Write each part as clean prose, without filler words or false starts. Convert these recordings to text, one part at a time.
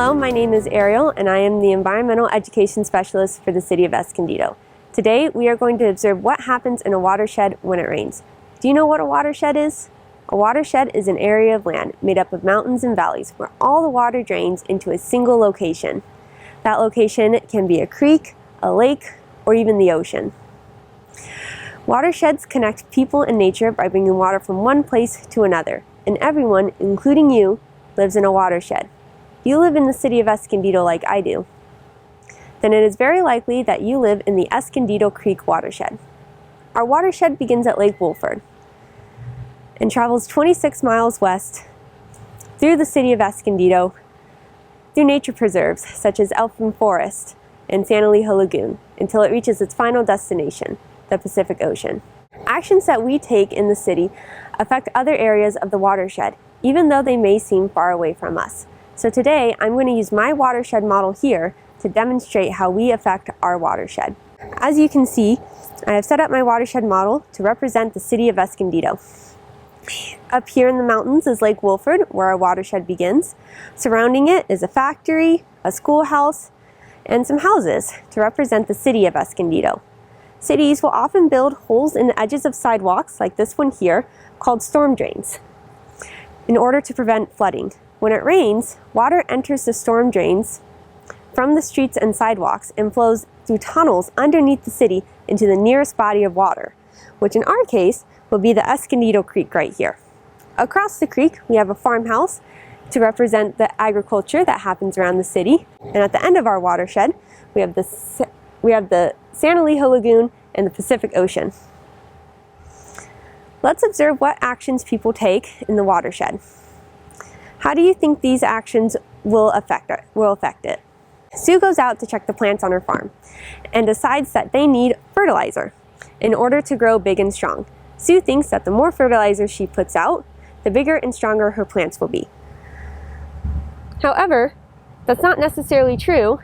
Hello, my name is Ariel and I am the Environmental Education Specialist for the City of Escondido. Today we are going to observe what happens in a watershed when it rains. Do you know what a watershed is? A watershed is an area of land made up of mountains and valleys where all the water drains into a single location. That location can be a creek, a lake, or even the ocean. Watersheds connect people and nature by bringing water from one place to another, and everyone, including you, lives in a watershed. If you live in the city of Escondido like I do, then it is very likely that you live in the Escondido Creek watershed. Our watershed begins at Lake Wolford and travels 26 miles west through the city of Escondido, through nature preserves such as Elfin Forest and San Elijo Lagoon, until it reaches its final destination, the Pacific Ocean. Actions that we take in the city affect other areas of the watershed, even though they may seem far away from us. So today, I'm going to use my watershed model here to demonstrate how we affect our watershed. As you can see, I have set up my watershed model to represent the city of Escondido. Up here in the mountains is Lake Wolford, where our watershed begins. Surrounding it is a factory, a schoolhouse, and some houses to represent the city of Escondido. Cities will often build holes in the edges of sidewalks, like this one here, called storm drains, in order to prevent flooding. When it rains, water enters the storm drains from the streets and sidewalks and flows through tunnels underneath the city into the nearest body of water, which in our case will be the Escondido Creek right here. Across the creek, we have a farmhouse to represent the agriculture that happens around the city. And at the end of our watershed, we have the San Elijo Lagoon and the Pacific Ocean. Let's observe what actions people take in the watershed. How do you think these actions will affect it? Sue goes out to check the plants on her farm and decides that they need fertilizer in order to grow big and strong. Sue thinks that the more fertilizer she puts out, the bigger and stronger her plants will be. However, that's not necessarily true,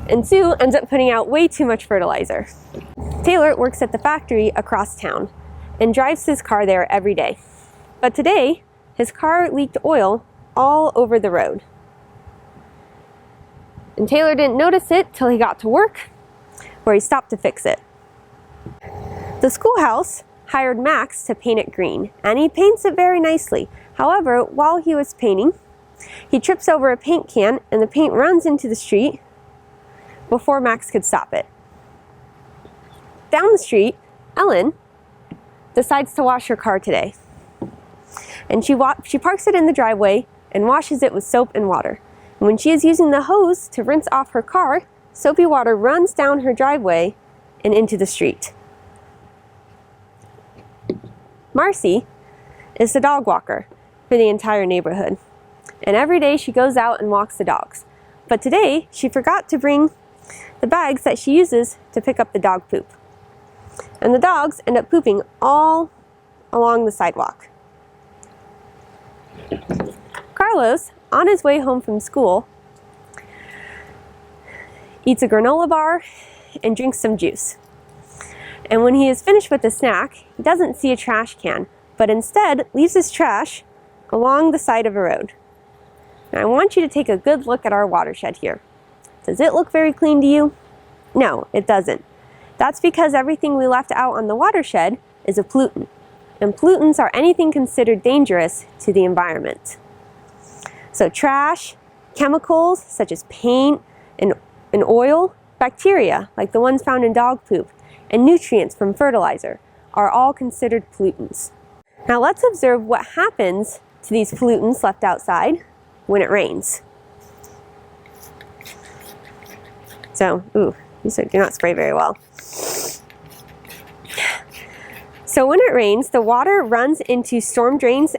and Sue ends up putting out way too much fertilizer. Taylor works at the factory across town and drives his car there every day. But today, his car leaked oil all over the road. And Taylor didn't notice it till he got to work, where he stopped to fix it. The schoolhouse hired Max to paint it green, and he paints it very nicely. However, while he was painting, he trips over a paint can and the paint runs into the street before Max could stop it. Down the street, Ellen decides to wash her car today. And she parks it in the driveway and washes it with soap and water. And when she is using the hose to rinse off her car, soapy water runs down her driveway and into the street. Marcy is the dog walker for the entire neighborhood. And every day she goes out and walks the dogs. But today she forgot to bring the bags that she uses to pick up the dog poop. And the dogs end up pooping all along the sidewalk. Carlos, on his way home from school, eats a granola bar and drinks some juice. And when he is finished with the snack, he doesn't see a trash can, but instead leaves his trash along the side of a road. Now I want you to take a good look at our watershed here. Does it look very clean to you? No, it doesn't. That's because everything we left out on the watershed is a pollutant. And pollutants are anything considered dangerous to the environment. So trash, chemicals such as paint and oil, bacteria like the ones found in dog poop, and nutrients from fertilizer are all considered pollutants. Now let's observe what happens to these pollutants left outside when it rains. So, you said do not spray very well. So when it rains, the water runs into storm drains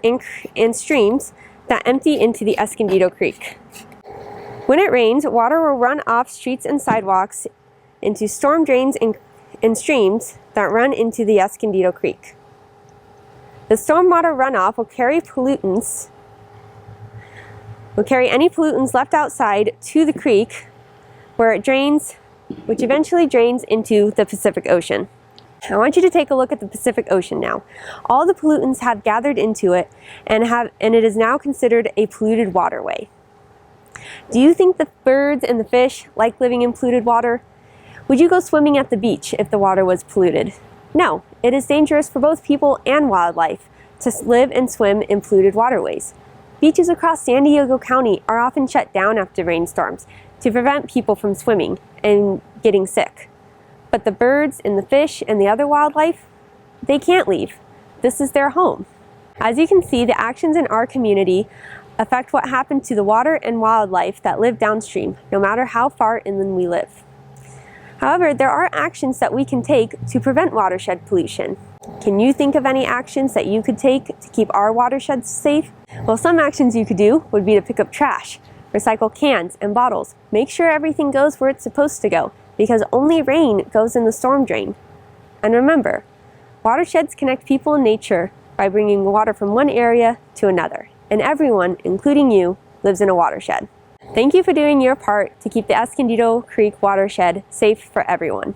and streams that empty into the Escondido Creek. When it rains, water will run off streets and sidewalks into storm drains and streams that run into the Escondido Creek. The stormwater runoff will carry any pollutants left outside to the creek, where it drains, which eventually drains into the Pacific Ocean. I want you to take a look at the Pacific Ocean now. All the pollutants have gathered into it and it is now considered a polluted waterway. Do you think the birds and the fish like living in polluted water? Would you go swimming at the beach if the water was polluted? No, it is dangerous for both people and wildlife to live and swim in polluted waterways. Beaches across San Diego County are often shut down after rainstorms to prevent people from swimming and getting sick. But the birds and the fish and the other wildlife, they can't leave. This is their home. As you can see, the actions in our community affect what happens to the water and wildlife that live downstream, no matter how far inland we live. However, there are actions that we can take to prevent watershed pollution. Can you think of any actions that you could take to keep our watersheds safe? Well, some actions you could do would be to pick up trash, recycle cans and bottles, make sure everything goes where it's supposed to go, because only rain goes in the storm drain. And remember, watersheds connect people and nature by bringing water from one area to another, and everyone, including you, lives in a watershed. Thank you for doing your part to keep the Escondido Creek watershed safe for everyone.